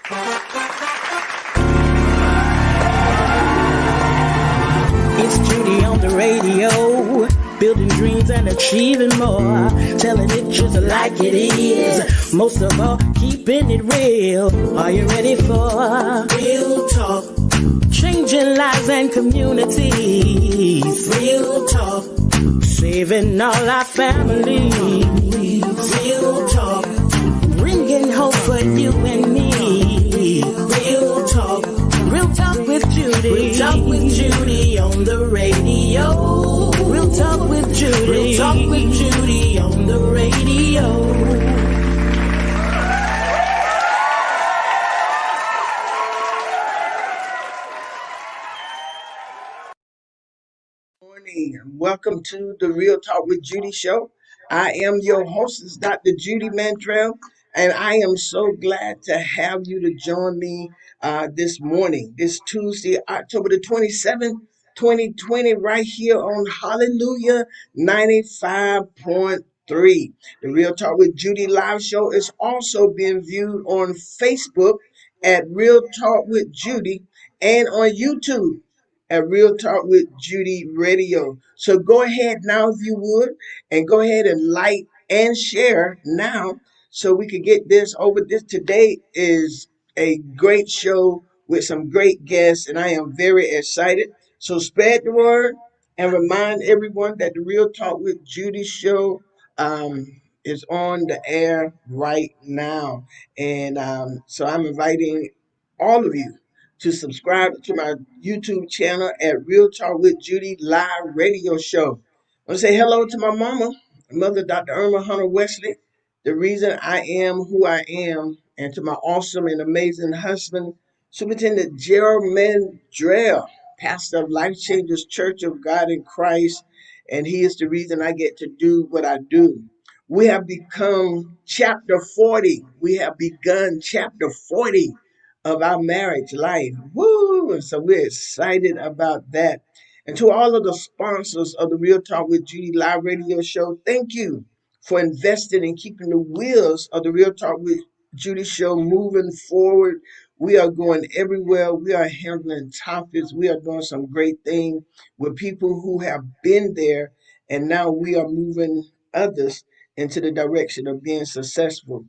It's Judy on the radio, building dreams and achieving more, telling it just like it is. Most of all, keeping it real. Are you ready for real talk? Changing lives and communities. Real talk. Saving all our families. Real talk. Bringing hope for you and me. Real talk. Real talk with Judy. Real talk with Judy on the radio. Real talk with Judy. Real talk with Judy on the radio. Welcome to the Real Talk with Judy show. I am your hostess, Dr. Judy Mantrell, and I am so glad to have you to join me this morning, this Tuesday, October the 27th, 2020, right here on Hallelujah 95.3. The Real Talk with Judy live show is also being viewed on Facebook at Real Talk with Judy and on YouTube at Real Talk with Judy Radio. So go ahead now, if you would, and go ahead and like and share now so we could get this over. This today is a great show with some great guests, and I am very excited. So spread the word and remind everyone that the Real Talk with Judy show is on the air right now. And so I'm inviting all of you to subscribe to my YouTube channel at Real Talk with Judy Live Radio Show. I want to say hello to my mama, Mother Dr. Irma Hunter Wesley, the reason I am who I am, and to my awesome and amazing husband, Superintendent Gerald Mandrell, pastor of Life Changers Church of God in Christ, and he is the reason I get to do what I do. We have become chapter 40. We have begun chapter 40 of our marriage life. Woo! And so we're excited about that. And to all of the sponsors of the Real Talk with Judy live radio show, thank you for investing in keeping the wheels of the Real Talk with Judy show moving forward. We are going everywhere. We are handling topics. We are doing some great things with people who have been there, and now we are moving others into the direction of being successful.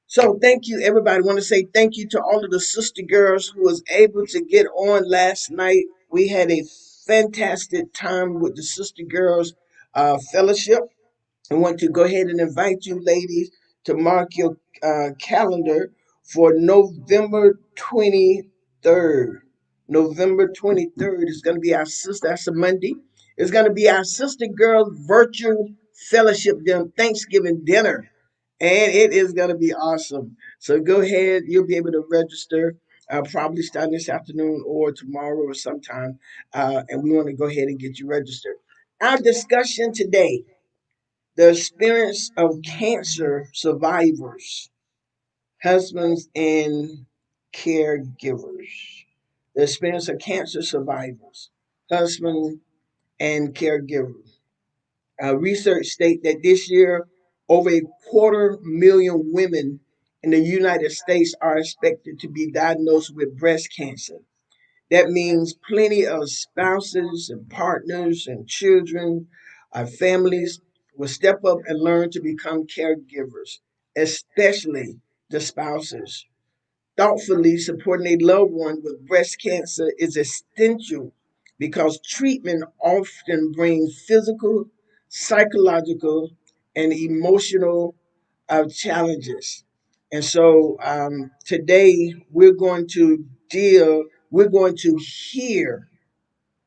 So thank you, everybody. I want to say thank you to all of the sister girls who was able to get on last night. We had a fantastic time with the sister girls fellowship. I want to go ahead and invite you, ladies, to mark your calendar for November 23rd. November 23rd is going to be our sister. That's a Monday. It's going to be our sister girls virtual fellowship Thanksgiving dinner, and it is going to be awesome. So go ahead. You'll be able to register probably starting this afternoon or tomorrow or sometime. And we want to go ahead and get you registered. Our discussion today, the experience of cancer survivors, husbands, and caregivers. The experience of cancer survivors, husbands, and caregivers. Research state that this year, over 250,000 women in the United States are expected to be diagnosed with breast cancer. That means plenty of spouses and partners and children, families will step up and learn to become caregivers, especially the spouses. Thoughtfully supporting a loved one with breast cancer is essential because treatment often brings physical, psychological, and emotional challenges. And so today we're going to hear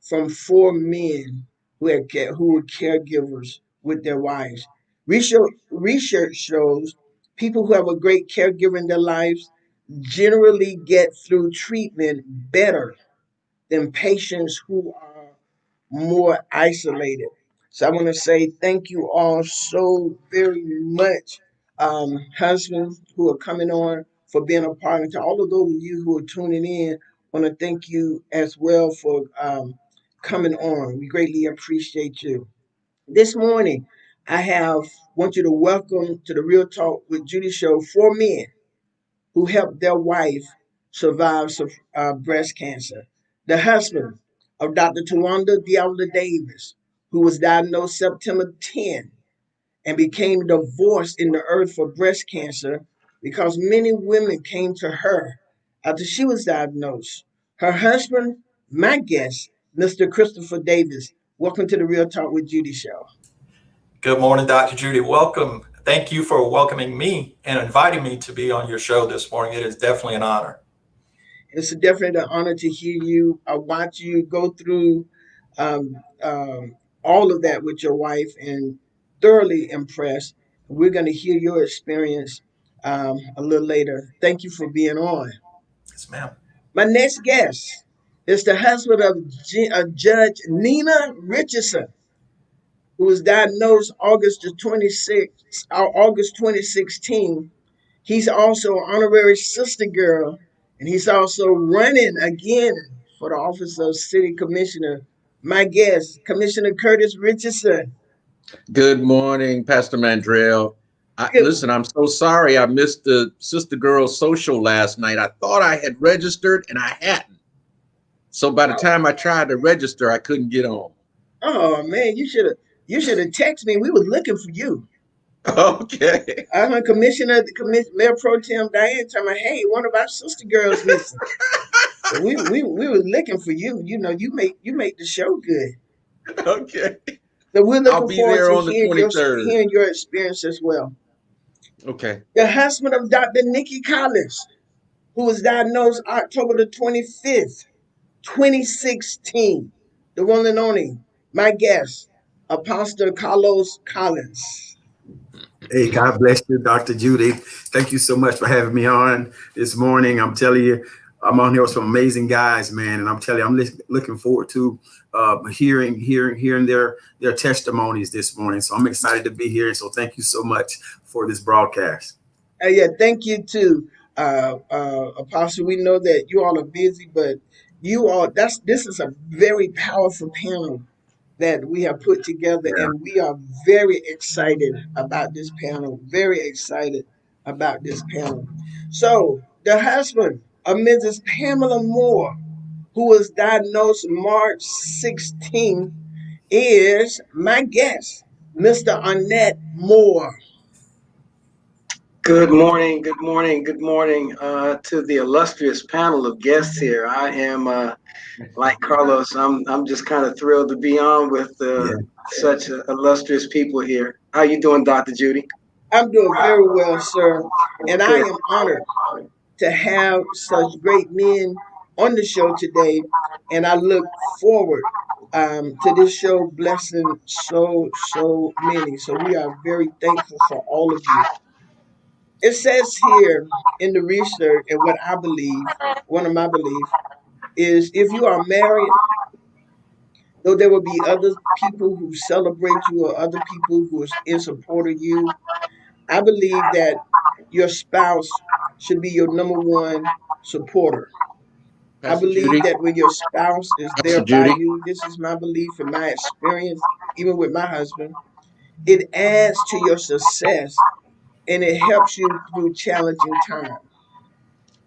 from four men who were caregivers with their wives. Research shows people who have a great caregiver in their lives generally get through treatment better than patients who are more isolated. So I want to say thank you all so very much, husbands who are coming on for being a part, and to all of those of you who are tuning in, I want to thank you as well for coming on. We greatly appreciate you. This morning, want you to welcome to the Real Talk with Judy show four men who helped their wife survive breast cancer. The husband of Dr. Tawanda Diallo Davis, who was diagnosed September 10 and became the voice in the earth for breast cancer because many women came to her after she was diagnosed. Her husband, my guest, Mr. Christopher Davis. Welcome to the Real Talk with Judy show. Good morning, Dr. Judy. Welcome. Thank you for welcoming me and inviting me to be on your show this morning. It is definitely an honor. It's definitely an honor to hear you, watch you go through um, um, all of that with your wife, and thoroughly impressed. We're going to hear your experience a little later. Thank you for being on. Yes, ma'am. My next guest is the husband of Judge Nina Richardson, who was diagnosed August 2016. He's also an honorary sister girl, and he's also running again for the office of city commissioner. My guest, Commissioner Curtis Richardson. Good morning, Pastor Mandrell. Good. Listen, I'm so sorry I missed the Sister Girl social last night. I thought I had registered and I hadn't. So by the time I tried to register, I couldn't get on. Oh man, you should have texted me. We were looking for you. Okay. Commissioner, Mayor Pro Tem Diane told me, hey, one of our sister girls missing. So we were looking for you. You know, you make the show good. Okay. So we're I'll looking be forward there to on the 23rd. hearing your experience as well. Okay. The husband of Dr. Nikki Collins, who was diagnosed October the 25th, 2016. The one and only, my guest, Apostle Carlos Collins. Hey, God bless you, Dr. Judy. Thank you so much for having me on this morning. I'm telling you, I'm on here with some amazing guys, man, and I'm telling you, I'm looking forward to hearing their testimonies this morning. So I'm excited to be here. So thank you so much for this broadcast. Yeah, thank you too, Apostle. We know that you all are busy, but this is a very powerful panel that we have put together, Yeah. and we are very excited about this panel. Very excited about this panel. So, the husband of Mrs. Pamela Moore, who was diagnosed March 16th, is my guest, Mr. Arnett Moore. Good morning, good morning, good morning to the illustrious panel of guests here. I am, like Carlos, I'm just kind of thrilled to be on with such illustrious people here. How you doing, Dr. Judy? I'm doing very well, sir, and I am honored to have such great men on the show today, and I look forward to this show blessing so many. So we are very thankful for all of you. It says here in the research, and what I believe, one of my beliefs, is if you are married, though there will be other people who celebrate you or other people who is in support of you, I believe that your spouse should be your number one supporter. I Pastor believe Judy. that when your spouse is there Pastor by Judy. you, this is my belief and my experience, even with my husband, it adds to your success and it helps you through challenging times.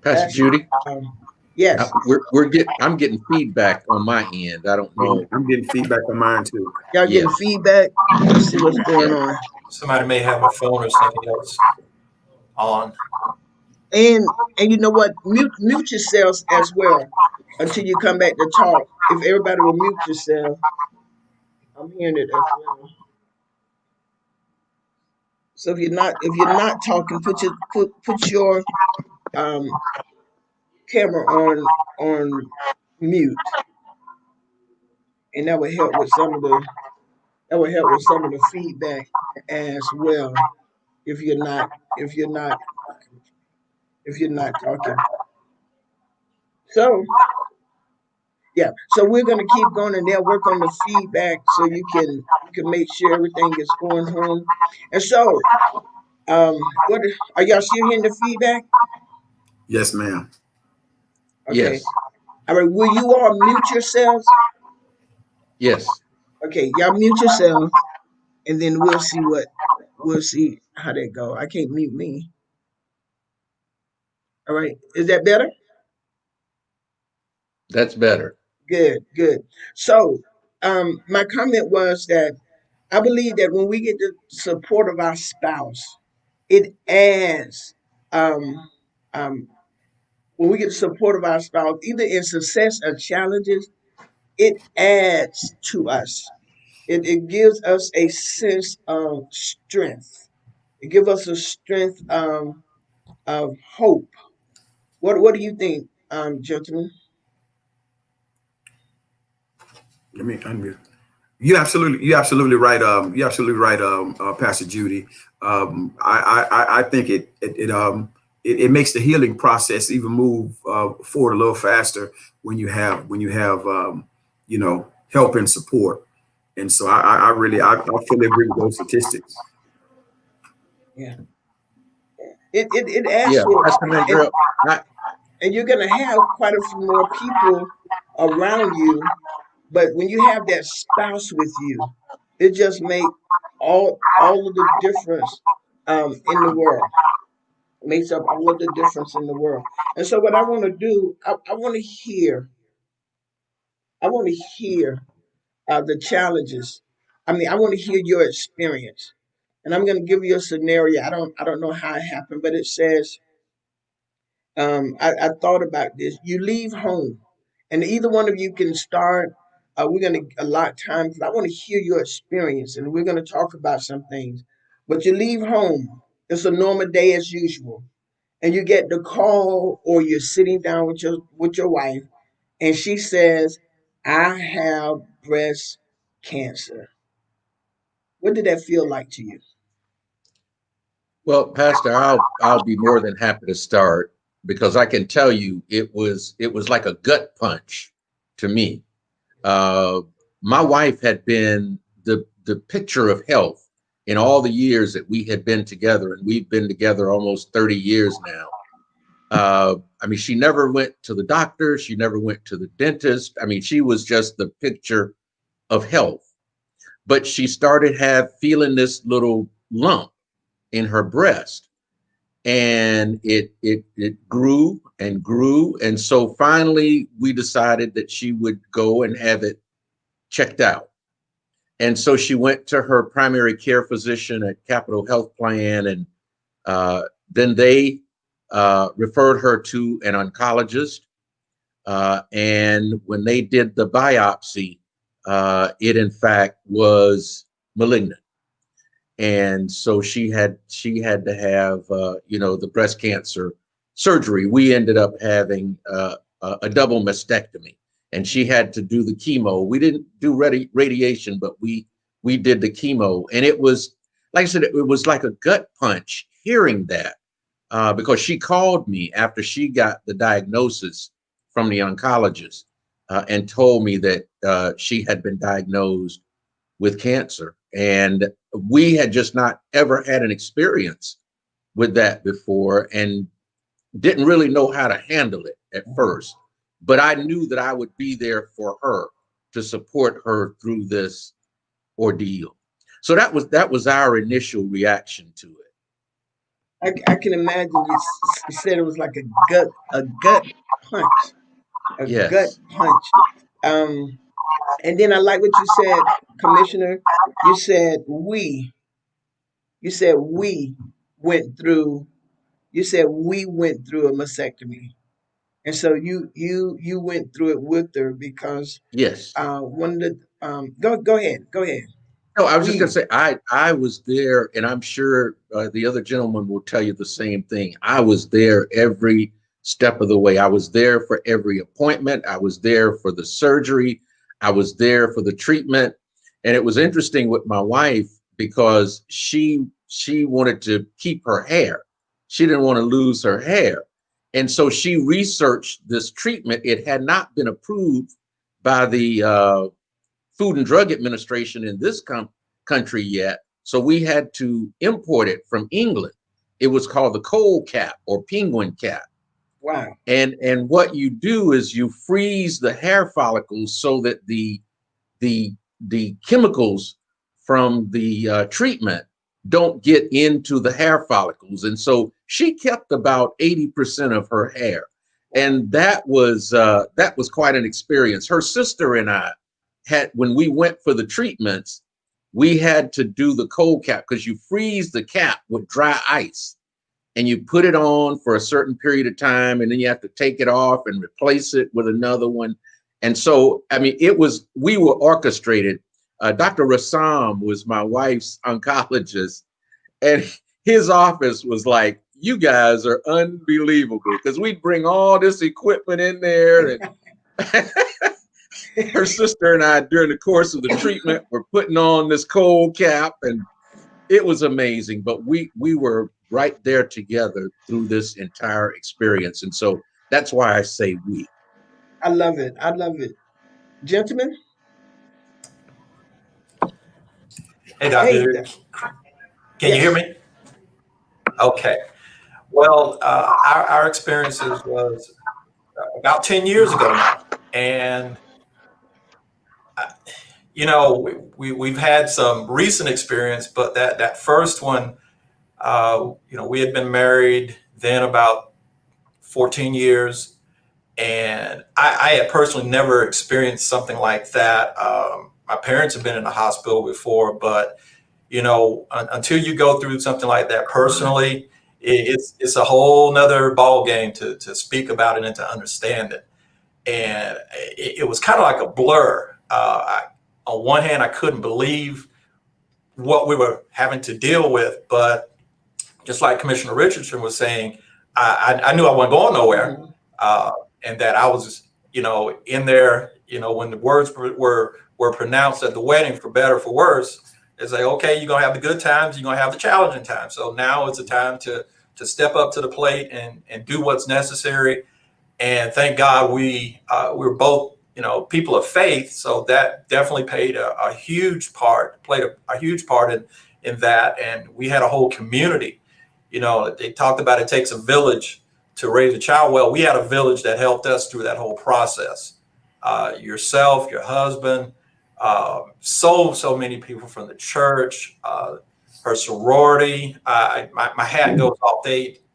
Pastor That's Judy. yes. I'm getting feedback on my end. I don't know. I'm getting feedback on mine too. Y'all Yeah. getting feedback? Let's see what's going on. Somebody may have a phone or something else on. And you know what? Mute yourselves as well until you come back to talk. If everybody will mute yourself, I'm hearing it as well. So if you're not talking, put your um, camera on mute, and that will help with some of the feedback as well. If you're not if you're not if you're not talking, so yeah. So we're gonna keep going, and they'll work on the feedback so you can make sure everything is going home. And so, what are y'all still hearing the feedback? Yes, ma'am. Okay. Yes. All right. Will you all mute yourselves? Yes. Okay, y'all mute yourself, and then we'll see how that go. I can't mute me. All right. Is that better? That's better. Good, good. So, my comment was that I believe that when we get the support of our spouse, it adds, um, um, when we get the support of our spouse, either in success or challenges, it adds to us. It gives us a sense of strength. It gives us a strength of hope. What do you think, gentlemen? Let me unmute. You're absolutely right. You're absolutely right, Pastor Judy. I think it makes the healing process even move forward a little faster when you have help and support. And so I fully agree with those statistics. Yeah, it adds Yeah, to Pastor it, Mandrell. and you're gonna have quite a few more people around you. But when you have that spouse with you, it just make all of the difference in the world. It makes up all of the difference in the world. And so, what I want to do, I want to hear, I want to hear the challenges. I mean, I want to hear your experience, and I'm going to give you a scenario. I don't know how it happened, but it says, I thought about this. You leave home, and either one of you can start. We're going to allot time because I want to hear your experience, and we're going to talk about some things. But you leave home. It's a normal day as usual, and you get the call, or you're sitting down with your wife, and she says, "I have breast cancer." What did that feel like to you? Well, Pastor, I'll be more than happy to start because I can tell you it was like a gut punch to me. Uh, my wife had been the picture of health in all the years that we had been together, and we've been together almost 30 years now. I mean, she never went to the doctor, she never went to the dentist. I mean, she was just the picture of health. But she started feeling this little lump in her breast, and it grew and grew, and so finally we decided that she would go and have it checked out. And so she went to her primary care physician at Capital Health Plan, and then they referred her to an oncologist. And when they did the biopsy, it in fact was malignant. And so she had to have the breast cancer surgery. We ended up having a double mastectomy, and she had to do the chemo. We didn't do radiation, but we did the chemo, and it was, like I said, it was like a gut punch hearing that, because she called me after she got the diagnosis from the oncologist, and told me that she had been diagnosed with cancer. And we had just not ever had an experience with that before and didn't really know how to handle it at first. But I knew that I would be there for her to support her through this ordeal. So that was our initial reaction to it. I can imagine you said it was like a gut punch, a gut Yes. punch. Um, and then I like what you said, Commissioner. You said we. You said we went through. You said we went through a mastectomy, and so you went through it with her because Yes. one of the go ahead. No, I was just going to We say I was there, and I'm sure the other gentleman will tell you the same thing. I was there every step of the way. I was there for every appointment. I was there for the surgery. I was there for the treatment. And it was interesting with my wife because she wanted to keep her hair. She didn't want to lose her hair. And so she researched this treatment. It had not been approved by the Food and Drug Administration in this country yet. So we had to import it from England. It was called the cold cap or penguin cap. wow. And what you do is you freeze the hair follicles so that the chemicals from the treatment don't get into the hair follicles. And so she kept about 80% of her hair. And that was quite an experience. Her sister and I had, when we went for the treatments, we had to do the cold cap because you freeze the cap with dry ice and you put it on for a certain period of time, and then you have to take it off and replace it with another one. And so, I mean, we were orchestrated. Dr. Rassam was my wife's oncologist, and his office was like, you guys are unbelievable, because we'd bring all this equipment in there, and her sister and I, during the course of the treatment, were putting on this cold cap, and it was amazing. But we were right there together through this entire experience. And so that's why I say we. I love it. I love it. Gentlemen? Hey, Dr. Hey, Can you hear me? Okay. Well, our experiences was about 10 years ago now. And, you know, we've had some recent experience, but that first one, you know, we had been married then about 14 years. And I had personally never experienced something like that. My parents have been in the hospital before, but, you know, until you go through something like that personally, it's a whole nother ball game to speak about it and to understand it. And it was kind of like a blur. On one hand, I couldn't believe what we were having to deal with, but just like Commissioner Richardson was saying, I knew I wasn't going nowhere, and that I was, you know, in there, you know, when the words were pronounced at the wedding, for better or for worse. It's like, okay, you're gonna have the good times, you're gonna have the challenging times. So now it's a time to step up to the plate and do what's necessary. And thank God we were both, you know, people of faith. So that definitely played a huge part in that. And we had a whole community. You know, they talked about it takes a village to raise a child. Well, we had a village that helped us through that whole process. Yourself, your husband, so many people from the church, her sorority. My hat goes off.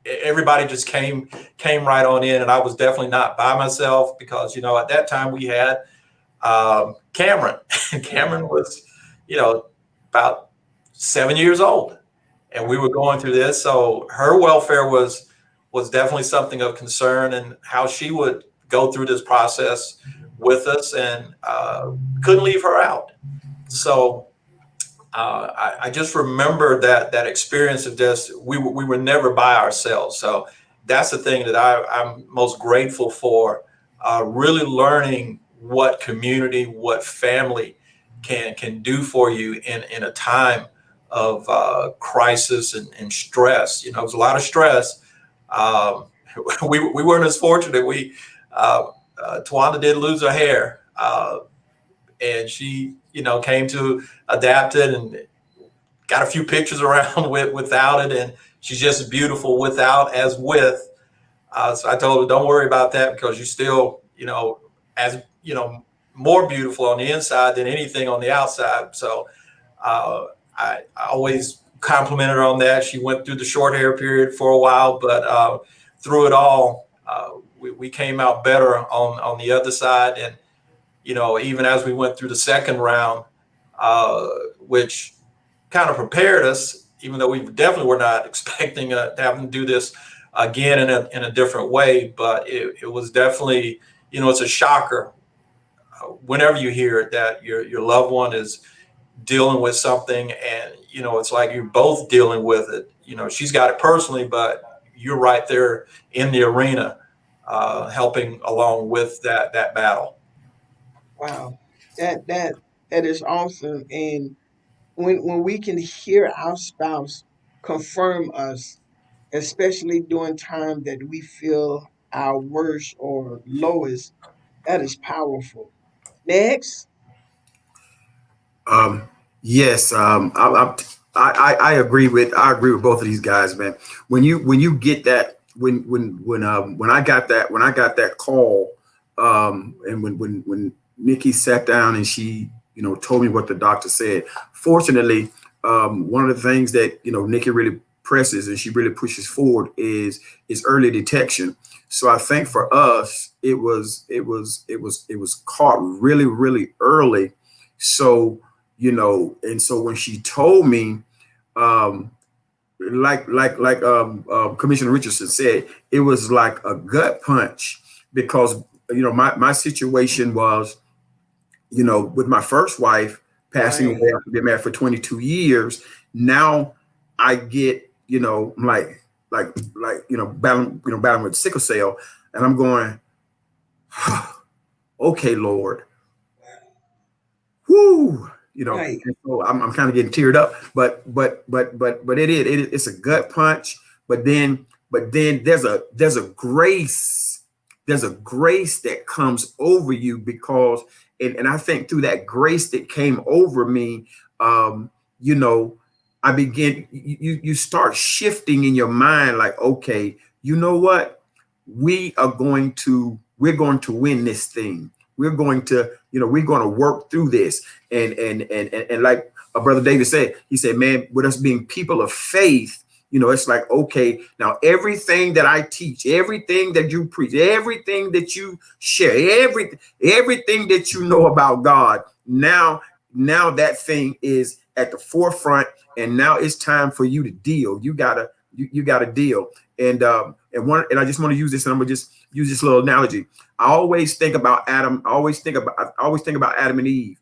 Everybody just came right on in, and I was definitely not by myself because, you know, at that time we had Cameron. Cameron was, you know, about 7 years old, and we were going through this. So her welfare was definitely something of concern, and how she would go through this process with us, and couldn't leave her out. So I just remember that experience of just, we were never by ourselves. So that's the thing that I'm most grateful for, really learning what community, what family can do for you in a time of crisis and stress. You know, it was a lot of stress. We weren't as fortunate. Tawanda did lose her hair, and she, you know, came to adapt it and got a few pictures around without it, and she's just as beautiful without as with. So I told her, don't worry about that, because you still, you know, as you know, more beautiful on the inside than anything on the outside. So I always complimented her on that. She went through the short hair period for a while, but through it all, we came out better on the other side. And, you know, even as we went through the second round, which kind of prepared us, even though we definitely were not expecting to have to do this again in a different way. But it was definitely, you know, it's a shocker whenever you hear it, that your loved one is dealing with something, and, you know, it's like you're both dealing with it. You know, she's got it personally, but you're right there in the arena, helping along with that battle. wow. That is awesome. And when we can hear our spouse confirm us, especially during time that we feel our worst or lowest, that is powerful. Next. Yes, I agree with both of these guys, man. When you get that, when I got that call, and when Nikki sat down and she, you know, told me what the doctor said. Fortunately, one of the things that, you know, Nikki really presses and she really pushes forward is early detection. So I think for us, it was caught really, really early. So, you know, and so when she told me, Commissioner Richardson said, it was like a gut punch because, you know, my situation was, you know, with my first wife passing away after being married for 22 years. Now I get, you know, battling with sickle cell, and I'm going, okay, Lord, whoo, you know. Right. And so I'm kind of getting teared up, but it's a gut punch. But then there's a grace, that comes over you because, and I think through that grace that came over me, you know, I begin, you start shifting in your mind, like, okay, you know what, we're going to win this thing. We're going to, you know, we're going to work through this. And like Brother David said, he said, man, with us being people of faith, you know, it's like, okay, now everything that I teach, everything that you preach, everything that you share, everything that you know about God, now that thing is at the forefront, and now it's time for you to deal. You gotta deal. And I just want to use this, and I'm gonna just use this little analogy. I always think about Adam. I always think about Adam and Eve.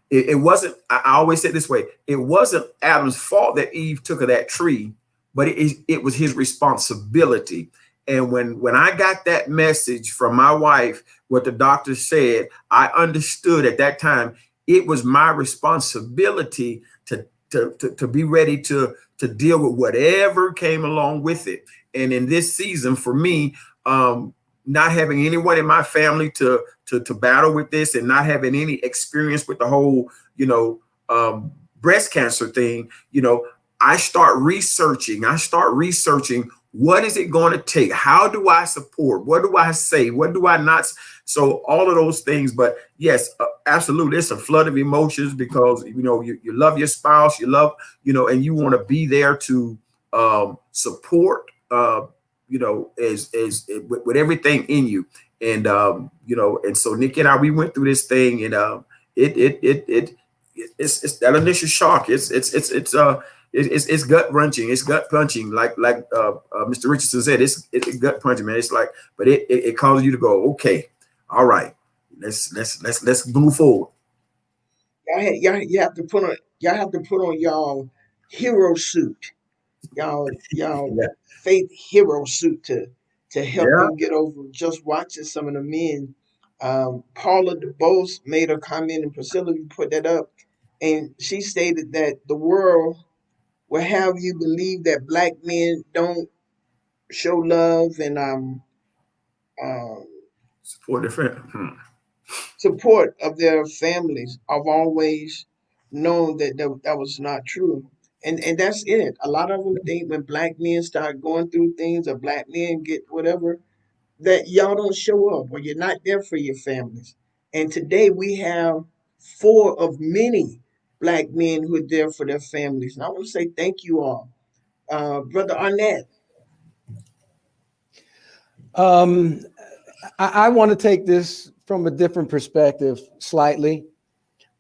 It wasn't, I always say it this way, it wasn't Adam's fault that Eve took of that tree, but it was his responsibility. And when I got that message from my wife, what the doctor said, I understood at that time, it was my responsibility to be ready to deal with whatever came along with it. And in this season, for me, not having anyone in my family to battle with this, and not having any experience with the whole, you know, breast cancer thing, you know, I start researching what is it going to take? How do I support? What do I say? What do I not? So all of those things. But yes, absolutely, it's a flood of emotions because, you know, you love your spouse, you love, you know, and you want to be there to support, you know, with everything in you. And, you know, and so Nikki and I, we went through this thing, and it's that initial shock. It's gut wrenching. It's gut punching. Like Mr. Richardson said, it's gut punching, man. It's like, but it causes you to go, okay, all right, let's move forward. You have to put on y'all hero suit, y'all Yeah. faith hero suit to help Yeah. you get over. Just watching some of the men. Paula DeBose made a comment, and Priscilla, you put that up, and she stated that the world will have you believe that black men don't show love and uh, Support the friend. support of their families. I've always known that was not true. And that's it. A lot of them think when black men start going through things, or black men get whatever, that y'all don't show up or you're not there for your families. And today we have four of many black men who are there for their families. And I want to say thank you all. Brother Arnett. I want to take this from a different perspective slightly.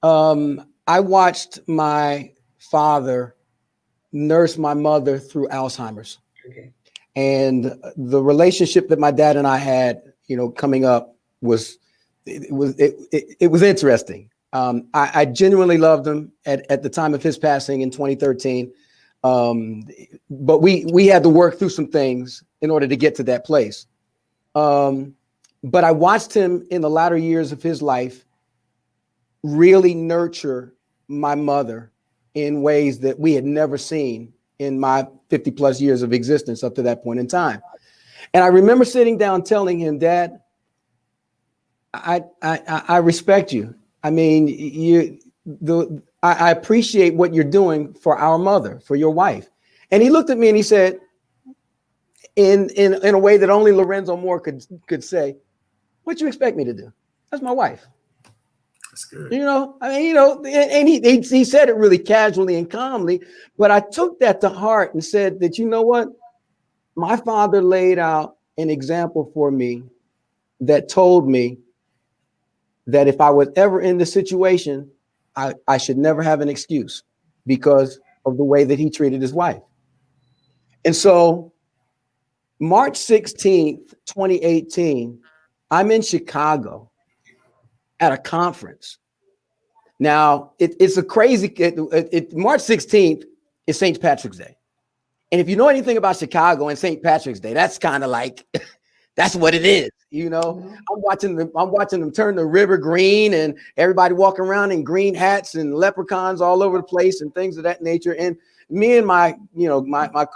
I watched my father nurse my mother through Alzheimer's. Okay. And the relationship that my dad and I had, you know, coming up was interesting. I genuinely loved him at the time of his passing in 2013. But we had to work through some things in order to get to that place. But I watched him in the latter years of his life really nurture my mother in ways that we had never seen in my 50 plus years of existence up to that point in time. And I remember sitting down telling him, Dad, I respect you. I mean, I appreciate what you're doing for our mother, for your wife. And he looked at me and he said, in a way that only Lorenzo Moore could say, what you expect me to do? That's my wife. That's good. You know, I mean, you know, and he said it really casually and calmly, but I took that to heart and said that, you know what? My father laid out an example for me that told me that if I was ever in this situation, I should never have an excuse because of the way that he treated his wife. And so March 16th, 2018, I'm in Chicago at a conference. Now, it's a crazy, March 16th is St. Patrick's Day. And if you know anything about Chicago and St. Patrick's Day, that's kind of like, that's what it is. You know, I'm watching them turn the river green and everybody walking around in green hats and leprechauns all over the place and things of that nature. And me and my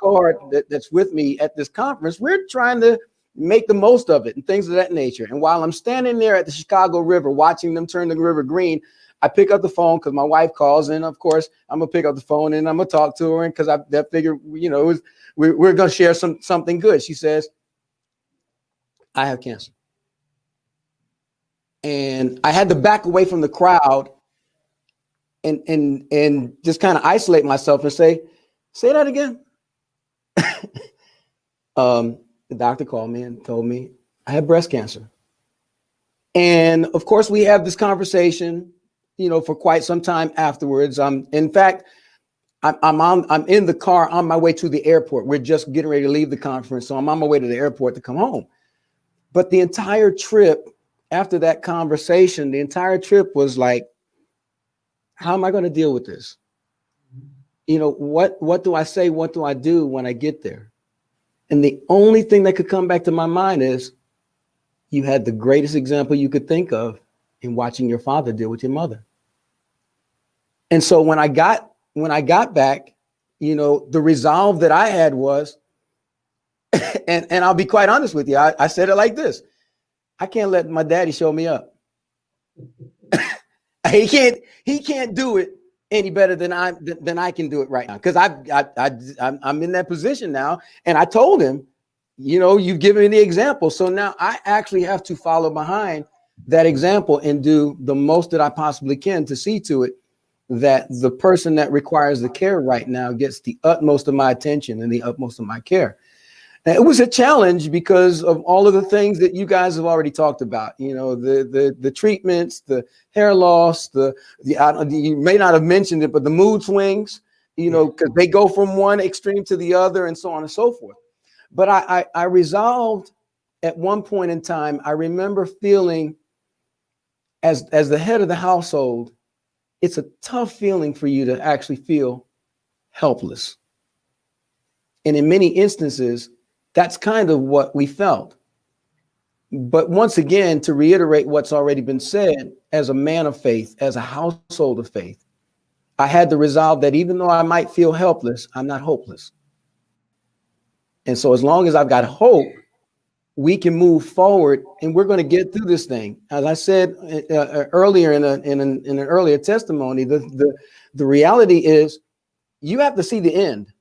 cohort that's with me at this conference, we're trying to make the most of it and things of that nature. And while I'm standing there at the Chicago River watching them turn the river green, I pick up the phone because my wife calls, and of course I'm gonna pick up the phone and I'm gonna talk to her, and because I figured, you know, we're gonna share something good. She says, I have cancer. And I had to back away from the crowd and just kind of isolate myself and say that again. The doctor called me and told me I had breast cancer. And of course, we have this conversation, you know, for quite some time afterwards. In fact, I'm in the car on my way to the airport. We're just getting ready to leave the conference, so I'm on my way to the airport to come home. But the entire trip after that conversation, the entire trip was like, how am I going to deal with this? You know, what do I say? What do I do when I get there? And the only thing that could come back to my mind is you had the greatest example you could think of in watching your father deal with your mother. And so when I got back, you know, the resolve that I had was, and I'll be quite honest with you, I said it like this: I can't let my daddy show me up. He can't do it any better than I can do it right now, because I'm in that position now. And I told him, you know, you've given me the example, so now I actually have to follow behind that example and do the most that I possibly can to see to it that the person that requires the care right now gets the utmost of my attention and the utmost of my care. And it was a challenge because of all of the things that you guys have already talked about. You know, the treatments, the hair loss, you may not have mentioned it, but the mood swings, you know, because they go from one extreme to the other and so on and so forth. But I resolved at one point in time, I remember feeling as the head of the household, it's a tough feeling for you to actually feel helpless. And in many instances, that's kind of what we felt. But once again, to reiterate what's already been said, as a man of faith, as a household of faith, I had to resolve that even though I might feel helpless, I'm not hopeless. And so as long as I've got hope, we can move forward and we're going to get through this thing. As I said earlier in an earlier testimony, the reality is you have to see the end.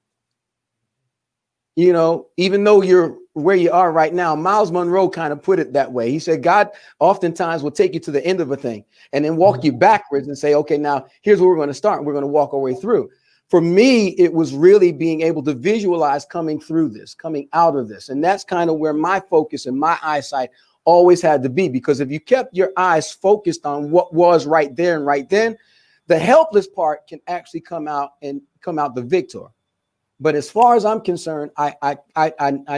You know, even though you're where you are right now, Miles Monroe kind of put it that way. He said, God oftentimes will take you to the end of a thing and then walk you backwards and say, okay, now here's where we're going to start. We're going to walk our way through. For me, it was really being able to visualize coming through this, coming out of this. And that's kind of where my focus and my eyesight always had to be, because if you kept your eyes focused on what was right there and right then, the helpless part can actually come out the victor. But as far as I'm concerned, I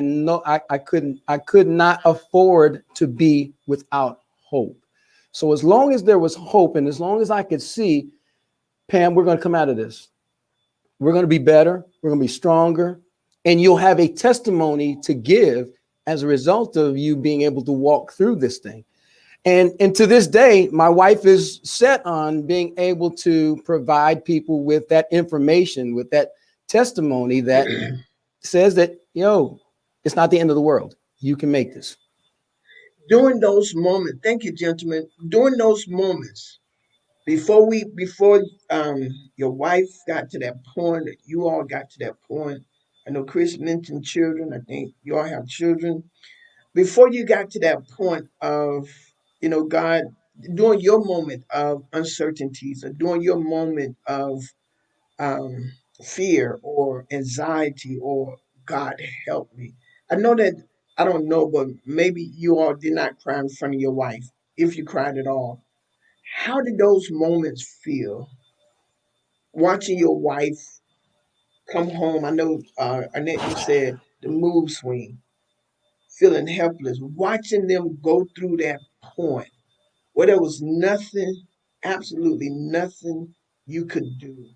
know I could not afford to be without hope. So as long as there was hope and as long as I could see, Pam, we're going to come out of this. We're going to be better. We're going to be stronger. And you'll have a testimony to give as a result of you being able to walk through this thing. And to this day, my wife is set on being able to provide people with that information, with that testimony that says that, it's not the end of the world. You can make this. During those moments, thank you, gentlemen. During those moments, before your wife got to that point, you all got to that point. I know Chris mentioned children. I think you all have children. Before you got to that point of, God during your moment of uncertainties, or during your moment of um, fear or anxiety, or God help me. I know that, I don't know, but maybe you all did not cry in front of your wife, if you cried at all. How did those moments feel? Watching your wife come home. I know, Arnett, you said the mood swing, feeling helpless, watching them go through that point where there was nothing, absolutely nothing you could do.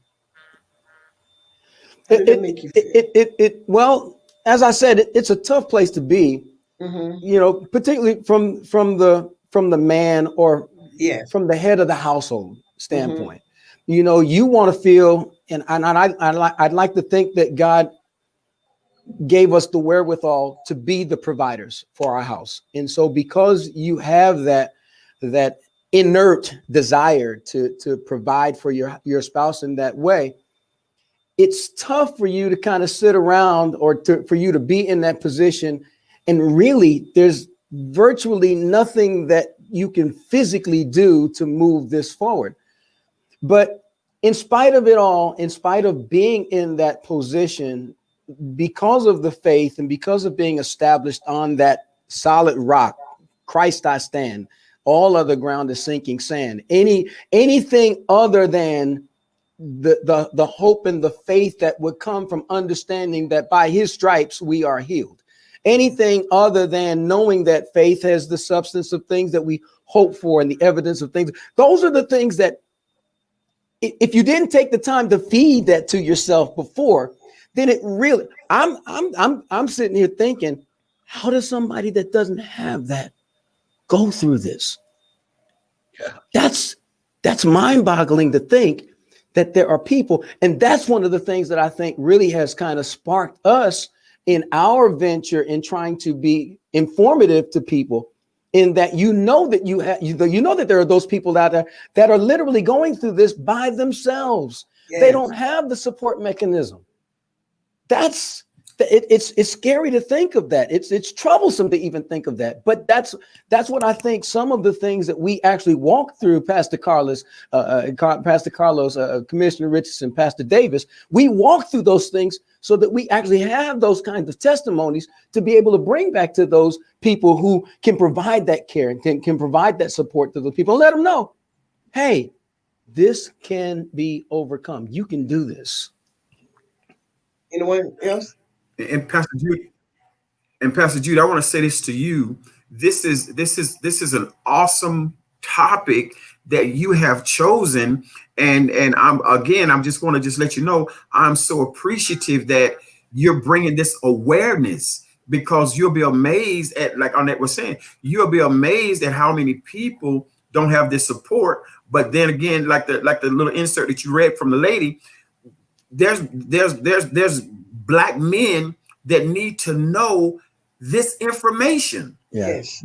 How did that make you feel? Well, as I said, it's a tough place to be, Mm-hmm. particularly from the man, or Yes. from the head of the household Mm-hmm. standpoint. You want to feel, and I'd like to think that God gave us the wherewithal to be the providers for our house. And so because you have that inert desire to provide for your spouse in that way, it's tough for you to kind of sit around, or for you to be in that position. And really, there's virtually nothing that you can physically do to move this forward. But in spite of it all, in spite of being in that position, because of the faith and because of being established on that solid rock, Christ I stand, all other ground is sinking sand. Anything other than the hope and the faith that would come from understanding that by his stripes we are healed. Anything other than knowing that faith has the substance of things that we hope for and the evidence of things, those are the things that, if you didn't take the time to feed that to yourself before, then it really, I'm sitting here thinking, how does somebody that doesn't have that go through this? Yeah. That's mind-boggling to think that there are people. And that's one of the things that I think really has kind of sparked us in our venture in trying to be informative to people, in that that there are those people out there that are literally going through this by themselves. Yes. They don't have the support mechanism. It's scary to think of that. It's troublesome to even think of that. But that's what I think some of the things that we actually walk through, Pastor Carlos, Commissioner Richardson, Pastor Davis, we walk through those things so that we actually have those kinds of testimonies to be able to bring back to those people who can provide that care and can provide that support to the people, and let them know, hey, this can be overcome. You can do this. Anyone else? And Pastor Judy, I want to say this to you. This is an awesome topic that you have chosen, and I'm just want to just let you know, I'm so appreciative that you're bringing this awareness, because you'll be amazed at, like Arnett was saying, you'll be amazed at how many people don't have this support. But then again, like the little insert that you read from the lady, there's Black men that need to know this information. Yes.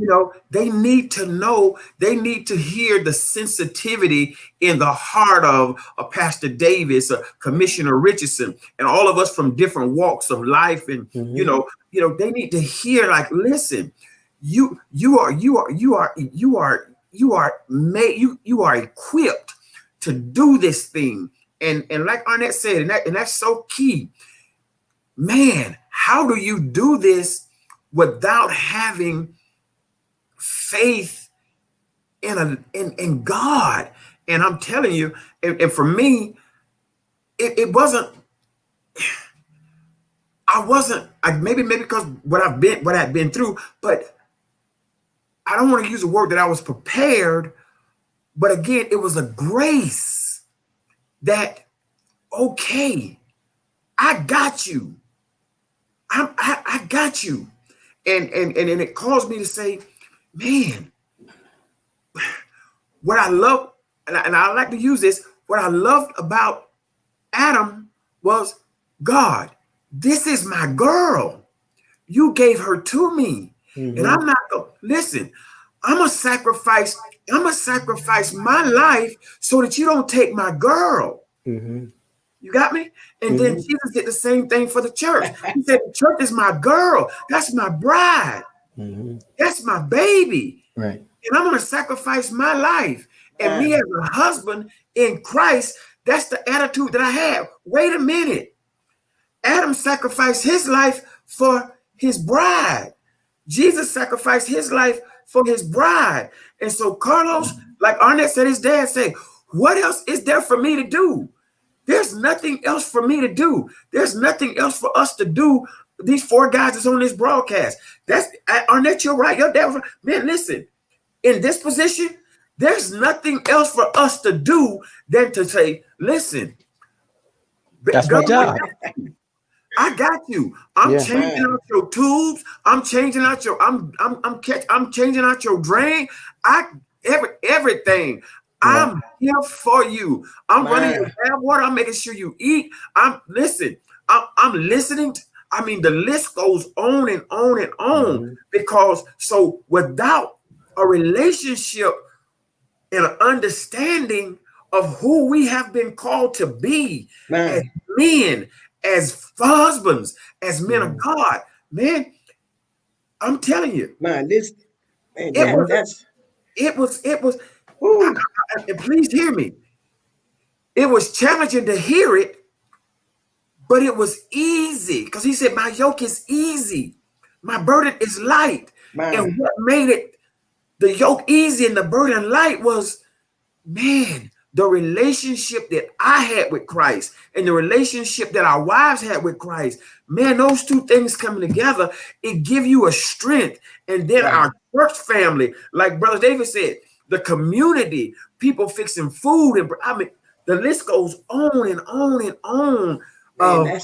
They need to know, they need to hear the sensitivity in the heart of a Pastor Davis, a Commissioner Richardson, and all of us from different walks of life. And they need to hear, like, listen, you are equipped to do this thing. And like Arnett said, and that's so key. Man, how do you do this without having faith in God? And I'm telling you, and for me, it wasn't. Maybe because what I've been through, but I don't want to use a word that I was prepared. But again, it was a grace that, okay, I got you. I got you. And it caused me to say, man, what I love, and I like to use this, what I loved about Adam was, God, this is my girl. You gave her to me. Mm-hmm. And I'm not going to listen. I'm going to sacrifice my life so that you don't take my girl. Mm-hmm. You got me? And then Jesus did the same thing for the church. He said, the church is my girl. That's my bride. Mm-hmm. That's my baby. Right. and I'm going to sacrifice my life. And me as a husband in Christ, that's the attitude that I have. Wait a minute. Adam sacrificed his life for his bride. Jesus sacrificed his life for his bride. And so Carlos, like Arnett said, his dad said, what else is there for me to do? There's nothing else for me to do. There's nothing else for us to do. These four guys that's on this broadcast. That's Arnett, you're right. Your dad was right. Man, listen, in this position, there's nothing else for us to do than to say, listen, that's my job. I got you. I'm changing out your tubes. I'm changing out your. I'm changing out your drain. Everything. Yeah. I'm here for you. I'm running your tap water. I'm making sure you eat. I'm listening. I mean, the list goes on and on and on because so without a relationship and an understanding of who we have been called to be as men, as husbands, as men of God, man, I'm telling you, it was. And please hear me. It was challenging to hear it, but it was easy because he said, "My yoke is easy, my burden is light." And what made it the yoke easy and the burden light was, man, the relationship that I had with Christ and the relationship that our wives had with Christ, man, those two things coming together, it give you a strength. And then our church family, like Brother David said, the community, people fixing food, and I mean, the list goes on and on and on. Man,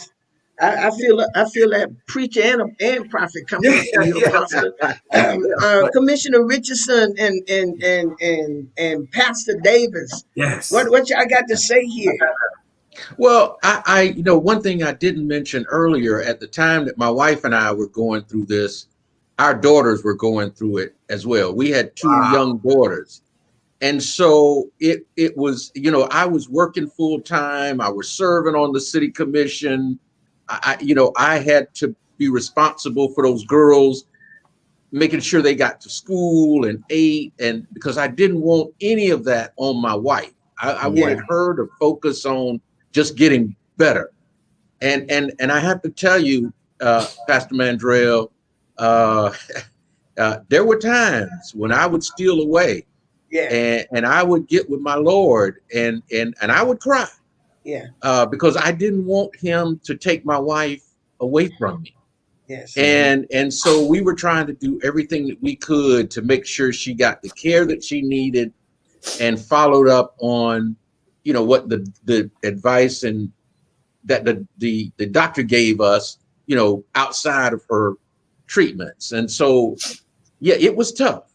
I feel that preacher and prophet coming from you, Pastor. Commissioner Richardson and Pastor Davis. Yes. What y'all got to say here? Well, I one thing I didn't mention earlier, at the time that my wife and I were going through this, our daughters were going through it as well. We had two young daughters. And so it was, I was working full time. I was serving on the city commission. I had to be responsible for those girls, making sure they got to school and ate, and because I didn't want any of that on my wife. I wanted her to focus on just getting better. And I have to tell you, Pastor Mandrell, there were times when I would steal away. And I would get with my Lord and I would cry. Because I didn't want him to take my wife away from me. And so we were trying to do everything that we could to make sure she got the care that she needed and followed up on, what the advice and that the doctor gave us, outside of her treatments. And so, it was tough.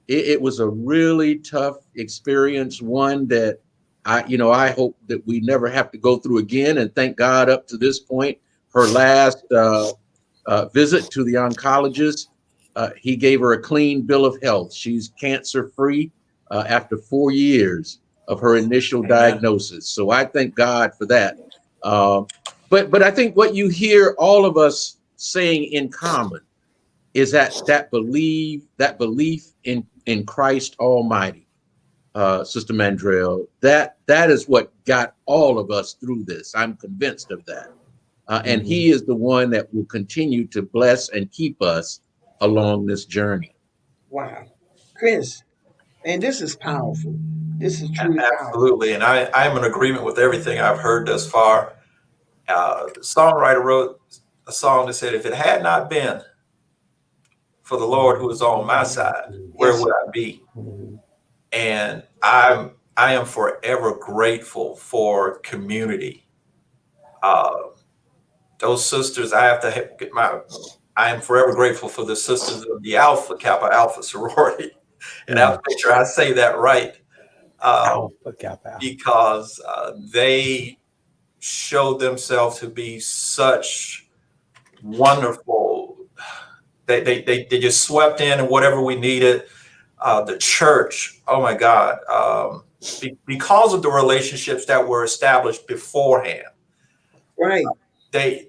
It was a really tough experience, one that I hope that we never have to go through again. And thank God, up to this point, her last visit to the oncologist, he gave her a clean bill of health. She's cancer-free after 4 years of her initial diagnosis. So I thank God for that. But I think what you hear all of us saying in common is that belief in Christ Almighty, Sister Mandrell, that is what got all of us through this. I'm convinced of that. And he is the one that will continue to bless and keep us along this journey. Wow. Chris, and this is powerful. This is truly absolutely. And I am in agreement with everything I've heard thus far. The songwriter wrote a song that said, if it had not been for the Lord who is on my side, where would I be? And I am forever grateful for community. Those sisters, I am forever grateful for the sisters of the Kappa Alpha sorority. And I'll make sure I say that right. Because they showed themselves to be such wonderful. They just swept in and whatever we needed. The church, oh my God, because of the relationships that were established beforehand. Right. They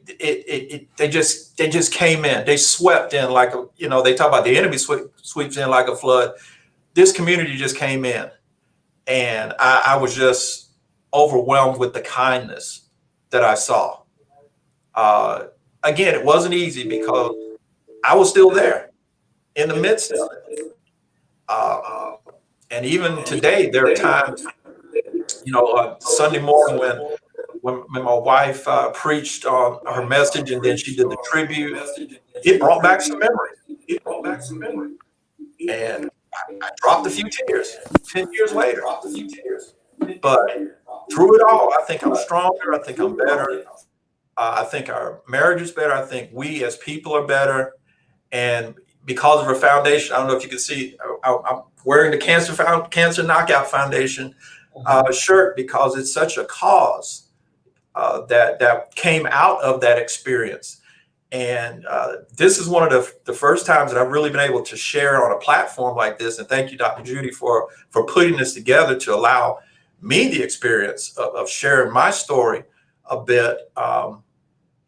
just came in. They swept in like they talk about the enemy sweeps in like a flood. this community just came in, and I was just overwhelmed with the kindness that I saw. Again, it wasn't easy because I was still there in the midst of it. And even today, there are times, Sunday morning when my wife preached on her message and then she did the tribute, it brought back some memories. And I dropped a few tears 10 years later. But through it all, I think I'm stronger. I think I'm better. I think our marriage is better. I think we as people are better. And because of her foundation, I don't know if you can see, I'm wearing the Cancer Knockout Foundation shirt because it's such a cause that came out of that experience. And this is one of the first times that I've really been able to share on a platform like this. And thank you, Dr. Judy, for putting this together to allow me the experience of sharing my story a bit.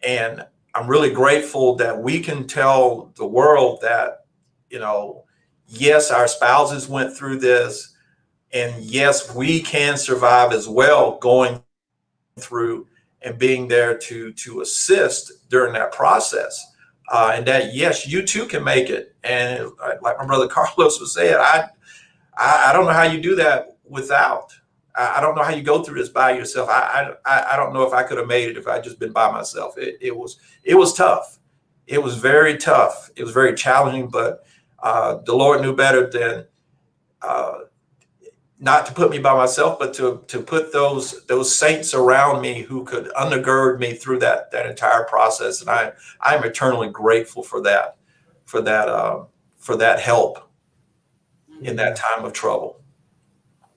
And I'm really grateful that we can tell the world that, yes, our spouses went through this, and yes, we can survive as well going through and being there to assist during that process. And that, yes, you too can make it. And like my brother Carlos was saying, I don't know how you do that without. I don't know how you go through this by yourself. I don't know if I could have made it if I'd just been by myself. It was tough. It was very tough. It was very challenging, but the Lord knew better than not to put me by myself, but to put those saints around me who could undergird me through that entire process. And I'm eternally grateful for that help in that time of trouble.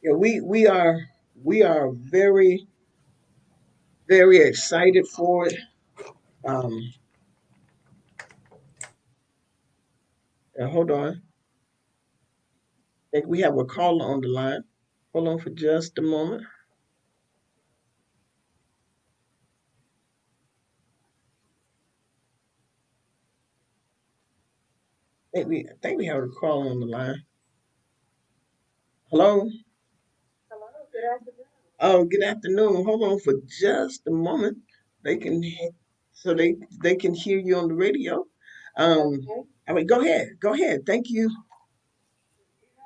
Yeah, we are very, very excited for it. Hold on. I think we have a caller on the line. Hold on for just a moment. I think we have a caller on the line. Hello? Hello, good afternoon. Oh, good afternoon. Hold on for just a moment. They can can hear you on the radio. Okay. I mean, go ahead. Go ahead. Thank you.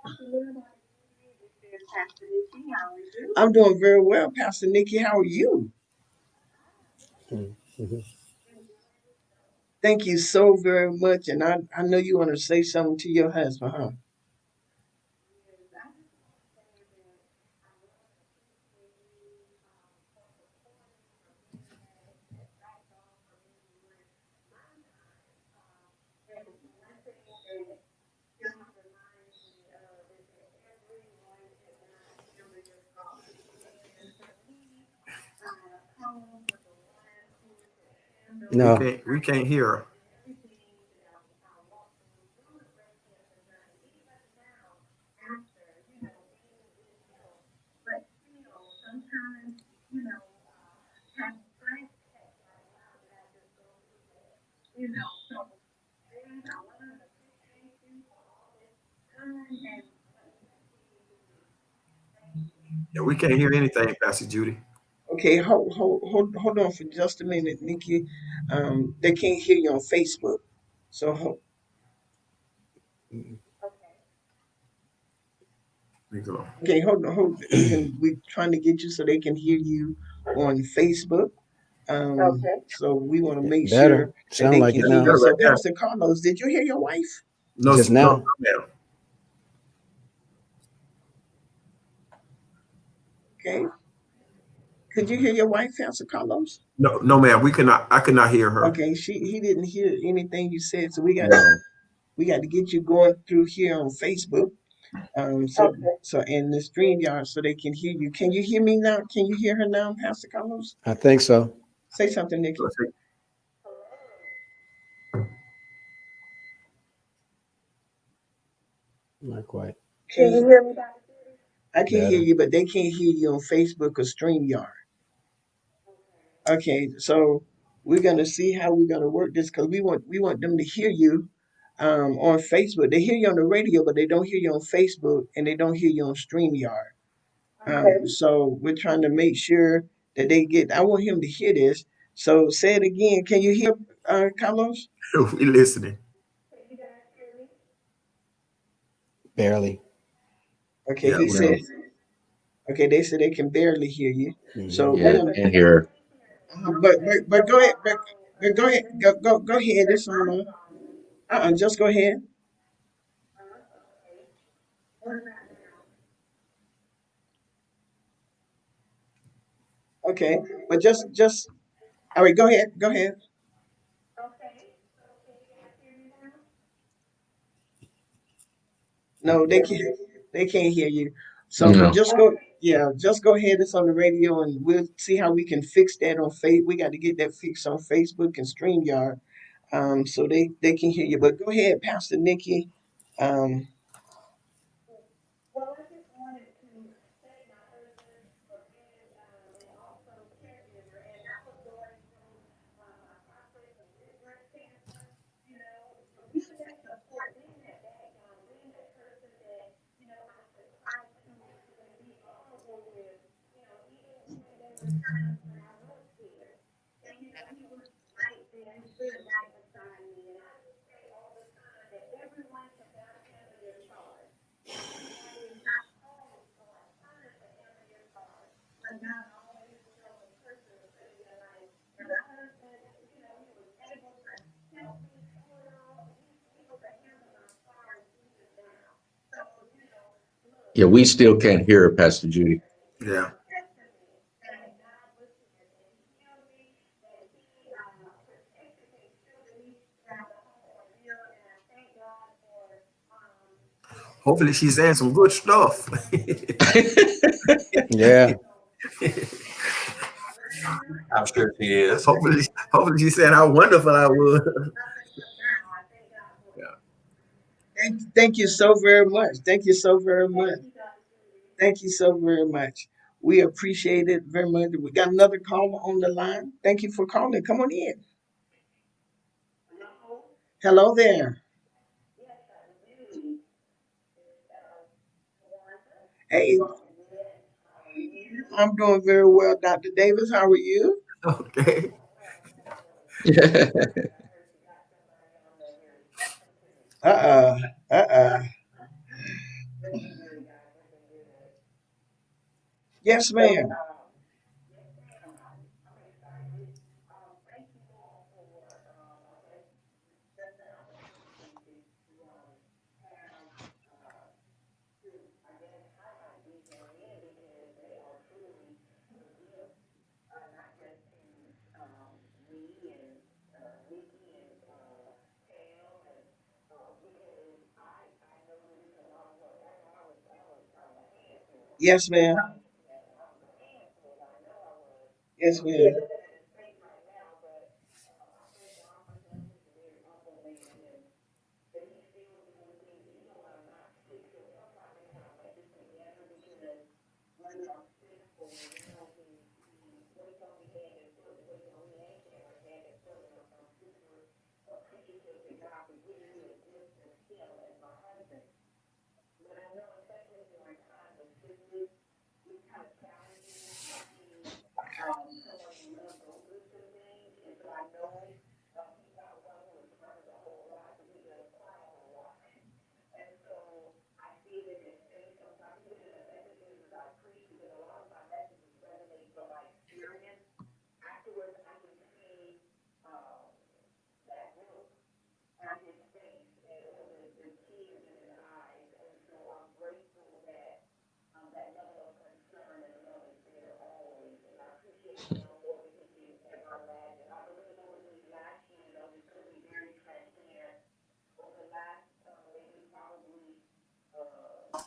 Good afternoon, this is Pastor Nikki. How are you? I'm doing very well, Pastor Nikki. How are you? Mhm. Thank you so very much. And I know you want to say something to your husband, huh? No. We can't hear her. Yeah, we can't hear anything, Pastor Judy. Okay, hold on for just a minute, Nikki. They can't hear you on Facebook. So okay, hold on. We're trying to get you so they can hear you on Facebook. Okay. So we want to make Better. sure that Sound they like can it hear now. you. So Right now. Pastor Carlos, did you hear your wife? No, Just no, now. ma'am. Okay. Could you hear your wife, Pastor Carlos? No, ma'am. I could not hear her. Okay, he didn't hear anything you said, so we got No. to get you going through here on Facebook. Okay. So in the StreamYard so they can hear you. Can you hear me now? Can you hear her now, Pastor Carlos? I think so. Say something, Nikki. Not quite. Can you hear me, Dr. Judy? I can hear Better. you, but they can't hear you on Facebook or StreamYard. Okay, so we're gonna see how we're gonna work this because we want them to hear you on Facebook. They hear you on the radio, but they don't hear you on Facebook, and they don't hear you on StreamYard. So we're trying to make sure that they get. I want him to hear this. So say it again. Can you hear, Carlos? We listening. Barely. Okay, Yeah, he well, said. Okay, they said they can barely hear you. So Mhm. we're Yeah, gonna. and here. But go ahead. But go ahead. Go ahead. This one. Just go ahead. Okay. But just. All right. Go ahead. Go ahead. No, they can't. They can't hear you. So, but No. just go. Yeah, just go ahead. It's on the radio, and we'll see how we can fix that on Facebook. We got to get that fixed on Facebook and StreamYard, so they can hear you. But go ahead, Pastor Nikki. Um, Yeah, we still can't hear her, Pastor Judy. yeah. Hopefully she's saying some good stuff. Yeah. I'm sure she is. hopefully she's saying how wonderful I was. thank you so very much. Thank you so very much. Thank you so very much. We appreciate it very much. We got another caller on the line. Thank you for calling. Come on in. Hello there. Hey, I'm doing very well, Dr. Davis. How are you? Okay. Uh-uh. Uh-uh. Yes, ma'am. Yes, ma'am. Yes, ma'am.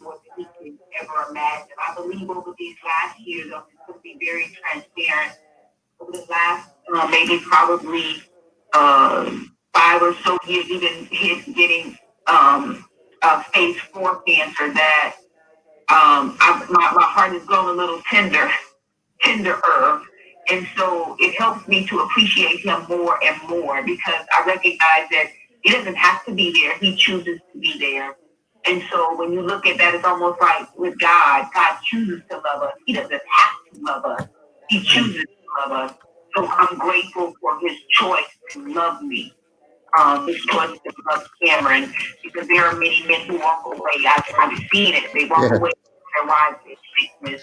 What we could ever imagine. I believe over these last years, to be very transparent, over the last maybe probably 5 or so years, even getting stage 4 cancer, that my heart has grown a little tenderer. And so it helps me to appreciate him more and more, because I recognize that He doesn't have to be there. He chooses to be there. And so when you look at that, it's almost like with God, God chooses to love us. He doesn't have to love us. He chooses to love us. So I'm grateful for his choice to love me. His choice to love Cameron, because there are many men who walk away. I've seen it. They walk away from their wives in sickness.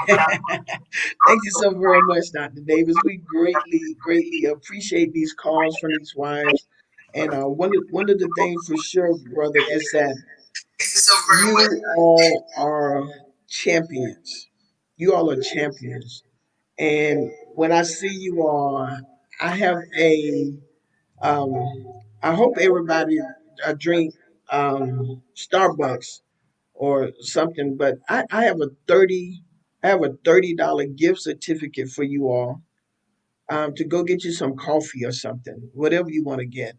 Thank you so very much, Dr. Davis. We greatly appreciate these calls from these wives. And one of the things for sure, brother, is that you all are champions. You all are champions. And when I see you all, I have um, I hope everybody drink Starbucks or something, but I have a $30 gift certificate for you all to go get you some coffee or something, whatever you want to get.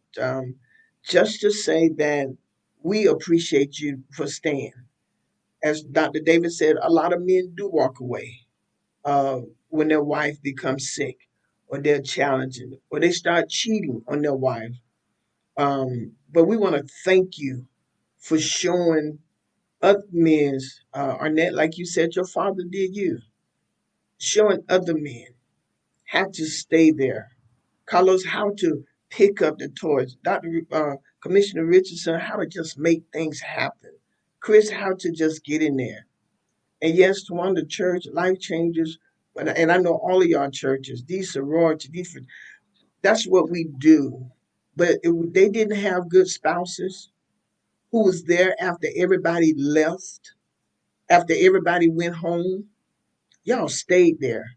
Just to say that we appreciate you for staying. As Dr. David said, a lot of men do walk away when their wife becomes sick or they're challenging or they start cheating on their wife. But we want to thank you for showing other men, Arnett, like you said, your father did you, showing other men how to stay there. Carlos, how to pick up the torch. Commissioner Richardson, how to just make things happen. Chris, how to just get in there. And yes, to one of the church life changers, and I know all of y'all churches, these sororities, that's what we do. But they didn't have good spouses who was there after everybody left, after everybody went home. Y'all stayed there.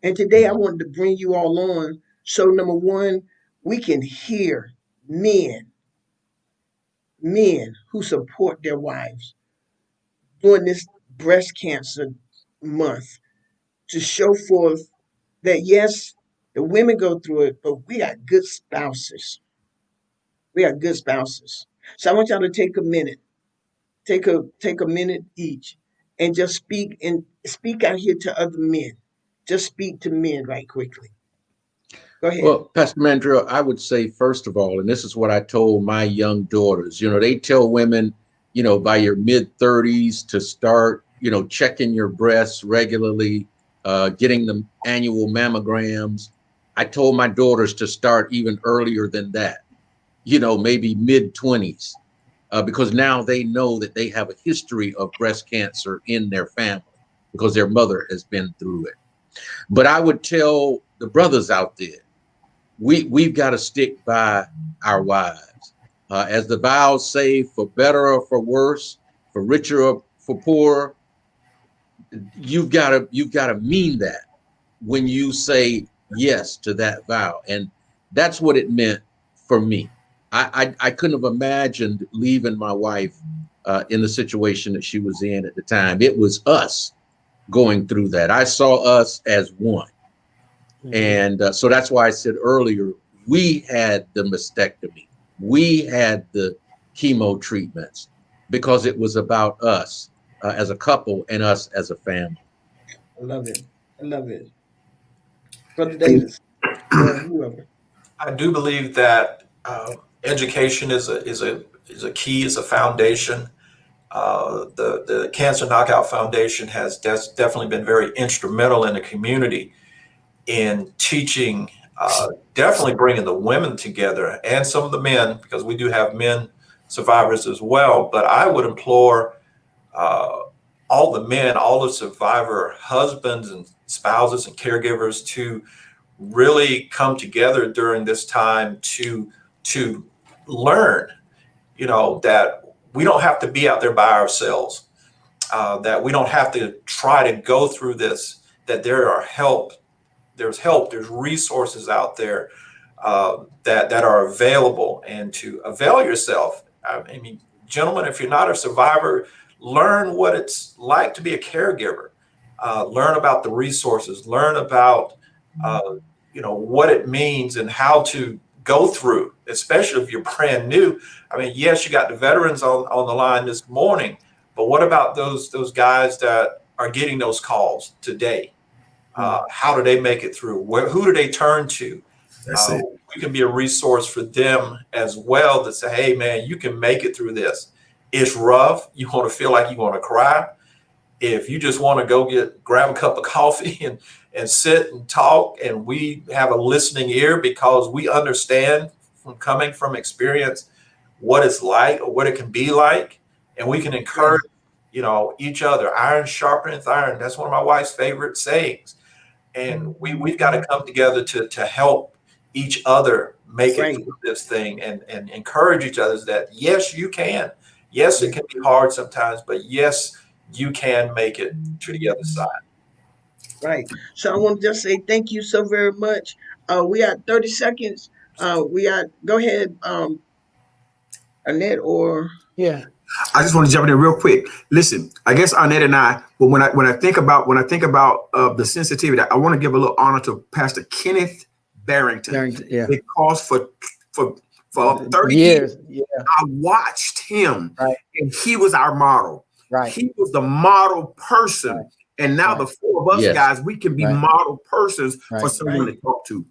And today I wanted to bring you all on. So number one, we can hear men, men who support their wives during this breast cancer month to show forth that yes, the women go through it, but we got good spouses. We got good spouses. So I want y'all to take a minute, take a minute each, and just speak out here to other men. Just speak to men right quickly. Go ahead. Well, Pastor Mandrill, I would say, first of all, and this is what I told my young daughters, they tell women, by your mid 30s to start, checking your breasts regularly, getting the annual mammograms. I told my daughters to start even earlier than that, maybe mid 20s, because now they know that they have a history of breast cancer in their family because their mother has been through it. But I would tell the brothers out there, we've got to stick by our wives. As the vows say, for better or for worse, for richer or for poorer, you've got to mean that when you say yes to that vow. And that's what it meant for me. I couldn't have imagined leaving my wife in the situation that she was in at the time. It was us going through that. I saw us as one. And so that's why I said earlier, we had the mastectomy. We had the chemo treatments because it was about us as a couple and us as a family. I love it. I love it. Brother Davis, whoever. I do believe that education is a key, is a foundation. The Cancer Knockout Foundation has definitely been very instrumental in the community in teaching, definitely bringing the women together and some of the men, because we do have men survivors as well. But I would implore all the men, all the survivor husbands and spouses and caregivers to really come together during this time to learn, that we don't have to be out there by ourselves, that we don't have to try to go through this, that there's help, there's resources out there that are available, and to avail yourself. I mean, gentlemen, if you're not a survivor, learn what it's like to be a caregiver. Learn about the resources, learn about what it means and how to go through, especially if you're brand new. I mean, yes, you got the veterans on the line this morning, but what about those guys that are getting those calls today? How do they make it through? Who do they turn to? That's it. We can be a resource for them as well to say, hey, man, you can make it through this. It's rough. You want to feel like you want to cry. If you just want to go grab a cup of coffee and sit and talk, and we have a listening ear because we understand from coming from experience what it's like or what it can be like, and we can encourage, each other. Iron sharpeneth iron. That's one of my wife's favorite sayings. And we've got to come together to help each other make it through this thing and encourage each other that, yes, you can. Yes, it can be hard sometimes, but yes, you can make it to the other side. Right. So I want to just say thank you so very much. We got 30 seconds. Go ahead, Arnett, or Yeah. I just want to jump in real quick. Listen, I guess Arnett and I, but when I think about the sensitivity, I want to give a little honor to Pastor Kenneth Barrington. Yeah. Because for 30 years, I watched him, right, and he was our model. Right. He was the model person. Right. And now the four of us guys, we can be model persons for someone to talk to.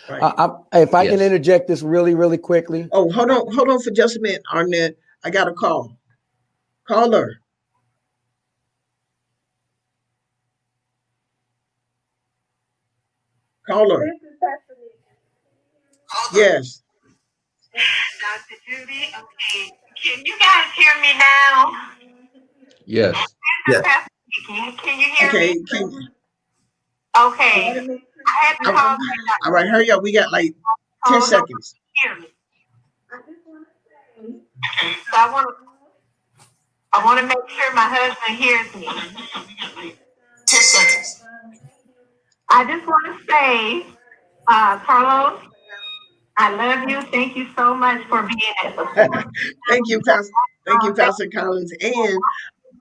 Right. If I can interject this really, really quickly. Oh, hold on for just a minute, Arnett. I got a call. Caller. Caller. Yes. Dr. Judy, okay. Can you guys hear me now? Yes. Yeah. Can you hear me? Okay. I had to call. All right, hurry up. We got like 10 seconds. Hear me. So I want to make sure my husband hears me. 10 seconds. I just want to say, Carlos, I love you. Thank you so much for being at the Thank you, Pastor Collins. And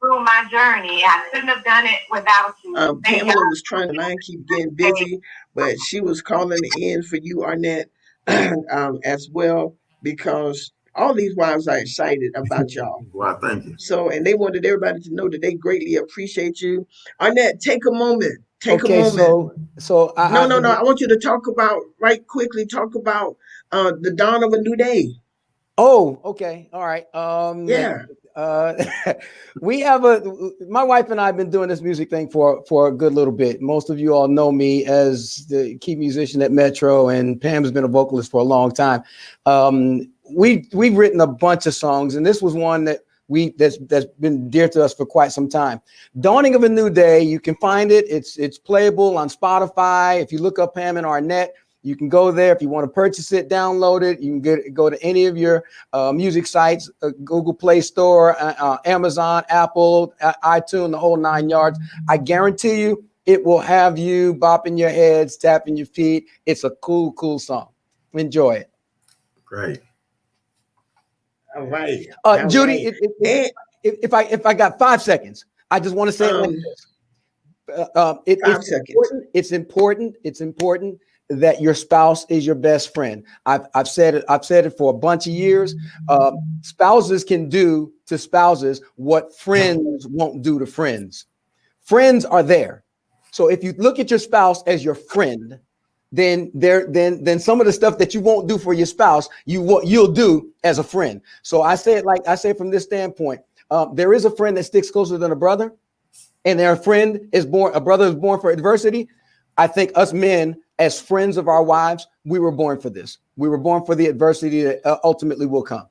through my journey, I couldn't have done it without you. Pamela was trying to keep getting busy, but she was calling in for you, Arnett, as well, because all these wives are excited about y'all. Wow, thank you. So, and they wanted everybody to know that they greatly appreciate you. Arnett, take a moment. Take a moment. So I want you to talk about the dawn of a new day. Oh, okay. All right. Yeah. We have my wife and I have been doing this music thing for a good little bit. Most of you all know me as the key musician at Metro, and Pam's been a vocalist for a long time. We've written a bunch of songs, and this was one that's been dear to us for quite some time. Dawning of a New Day. You can find it. It's playable on Spotify. If you look up Pam and Arnett, you can go there. If you want to purchase it, download it. You can go to any of your music sites, Google Play Store, Amazon, Apple, iTunes, the whole 9 yards. I guarantee you it will have you bopping your heads, tapping your feet. It's a cool, cool song. Enjoy it. Great. All right. Judy, if I got 5 seconds, I just want to say it like this. 5 seconds. It's important that your spouse is your best friend. I've said it for a bunch of years. Spouses can do to spouses what friends won't do to friends. Friends are there. So if you look at your spouse as your friend, then some of the stuff that you won't do for your spouse, you'll do as a friend. So I say it from this standpoint. There is a friend that sticks closer than a brother, and a brother is born for adversity. I think us men, as friends of our wives, we were born for this. We were born for the adversity that ultimately will come.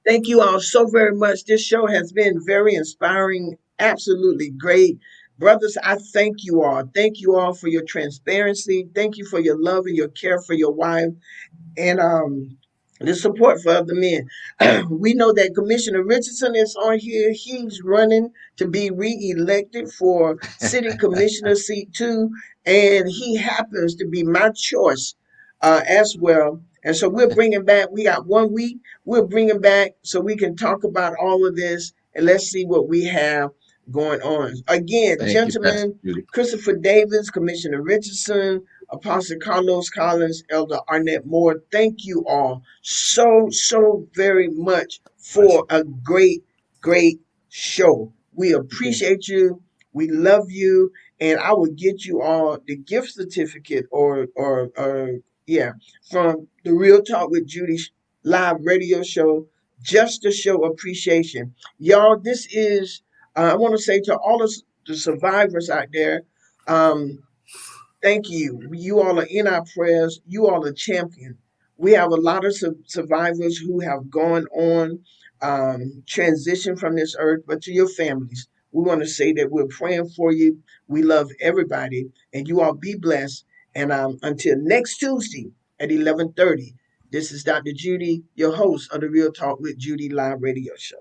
Thank you all so very much. This show has been very inspiring, absolutely great. Brothers, I thank you all. Thank you all for your transparency. Thank you for your love and your care for your wife, and the support for other men. We know that Commissioner Richardson is on here. He's running to be reelected for City Commissioner seat 2, and he happens to be my choice as well. And so we're bringing back, we got 1 week, we're bringing back so we can talk about all of this, and let's see what we have going on. Again, gentlemen, Christopher Davis, Commissioner Richardson, Apostle Carlos Collins, Elder Arnett Moore, thank you all so very much for a great show. We appreciate you. We love you. And I will get you all the gift certificate or Yeah, from the Real Talk with Judy live radio show, just to show appreciation. Y'all, this is, I want to say to all of the survivors out there, um, thank you. You all are in our prayers. You all are champion. We have a lot of survivors who have gone on, transition from this earth, but to your families, we want to say that we're praying for you. We love everybody, and you all be blessed. And until next Tuesday at 11:30, this is Dr. Judy, your host of the Real Talk with Judy live radio show.